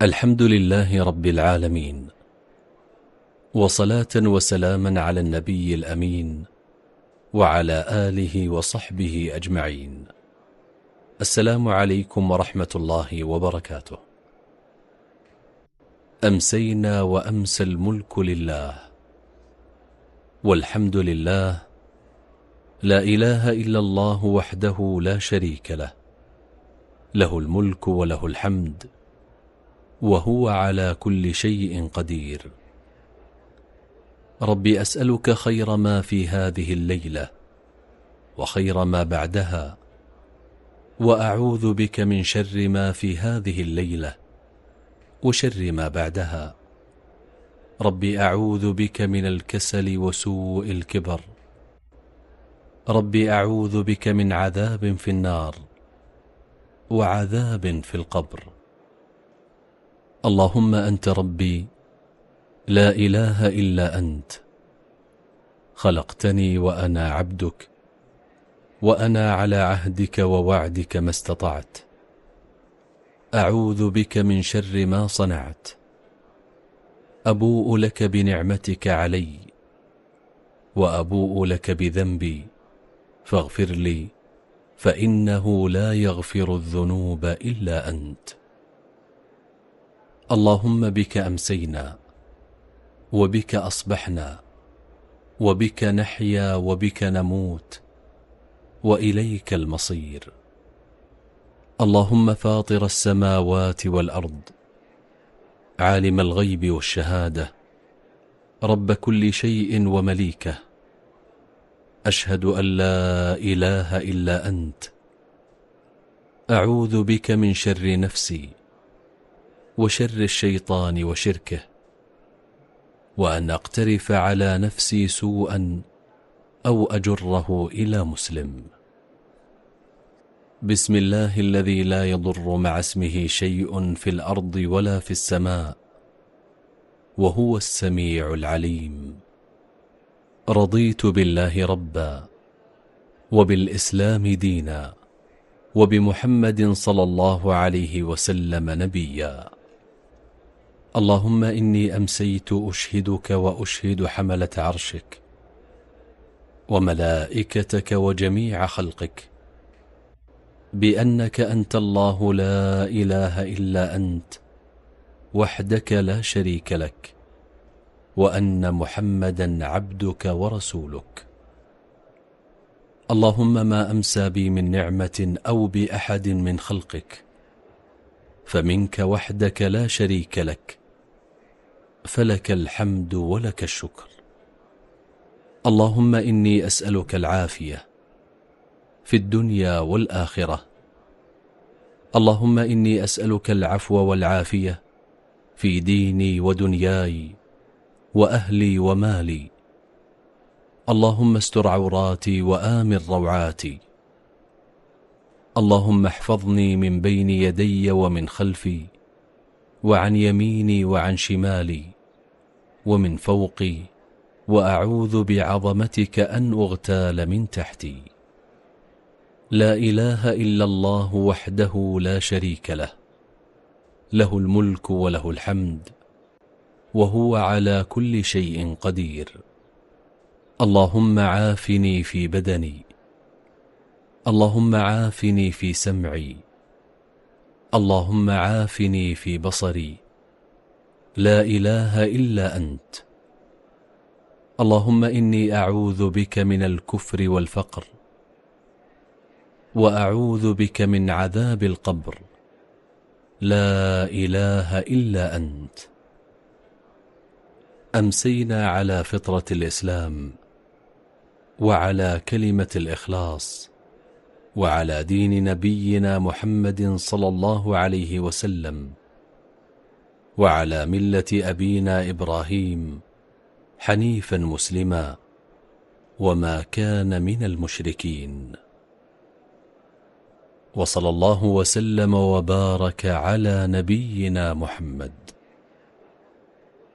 الحمد لله رب العالمين، وصلاة وسلاما على النبي الأمين وعلى آله وصحبه أجمعين. السلام عليكم ورحمة الله وبركاته. أمسينا وأمسى الملك لله، والحمد لله، لا إله إلا الله وحده لا شريك له، له الملك وله الحمد، وهو على كل شيء قدير. ربي أسألك خير ما في هذه الليلة وخير ما بعدها، وأعوذ بك من شر ما في هذه الليلة وشر ما بعدها. ربي أعوذ بك من الكسل وسوء الكبر. ربي أعوذ بك من عذاب في النار وعذاب في القبر. اللهم أنت ربي، لا إله إلا أنت، خلقتني وأنا عبدك، وأنا على عهدك ووعدك ما استطعت. أعوذ بك من شر ما صنعت. أبوء لك بنعمتك علي، وأبوء لك بذنبي، فاغفر لي، فإنه لا يغفر الذنوب إلا أنت. اللهم بك أمسينا، وبك أصبحنا، وبك نحيا وبك نموت، وإليك المصير. اللهم فاطر السماوات والأرض، عالم الغيب والشهادة، رب كل شيء ومليكه، أشهد أن لا إله إلا أنت. أعوذ بك من شر نفسي وشر الشيطان وشركه، وأن أقترف على نفسي سوءا أو أجره إلى مسلم. بسم الله الذي لا يضر مع اسمه شيء في الأرض ولا في السماء، وهو السميع العليم. رضيت بالله ربا، وبالإسلام دينا، وبمحمد صلى الله عليه وسلم نبيا. اللهم إني أمسيت أشهدك وأشهد حملة عرشك وملائكتك وجميع خلقك بأنك أنت الله لا إله إلا أنت، وحدك لا شريك لك، وأن محمدا عبدك ورسولك. اللهم ما أمسى بي من نعمة أو بأحد من خلقك فمنك وحدك لا شريك لك، فلك الحمد ولك الشكر. اللهم إني أسألك العافية في الدنيا والآخرة. اللهم إني أسألك العفو والعافية في ديني ودنياي وأهلي ومالي. اللهم استر عوراتي وآمن روعاتي. اللهم احفظني من بين يدي ومن خلفي، وعن يميني وعن شمالي، ومن فوقي، وأعوذ بعظمتك أن أغتال من تحتي. لا إله إلا الله وحده لا شريك له، له الملك وله الحمد، وهو على كل شيء قدير. اللهم عافني في بدني، اللهم عافني في سمعي، اللهم عافني في بصري. لا إله إلا أنت. اللهم إني أعوذ بك من الكفر والفقر، وأعوذ بك من عذاب القبر. لا إله إلا أنت. أمسينا على فطرة الإسلام، وعلى كلمة الإخلاص، وعلى دين نبينا محمد صلى الله عليه وسلم، وعلى ملة أبينا إبراهيم حنيفا مسلما، وما كان من المشركين. وصلى الله وسلم وبارك على نبينا محمد.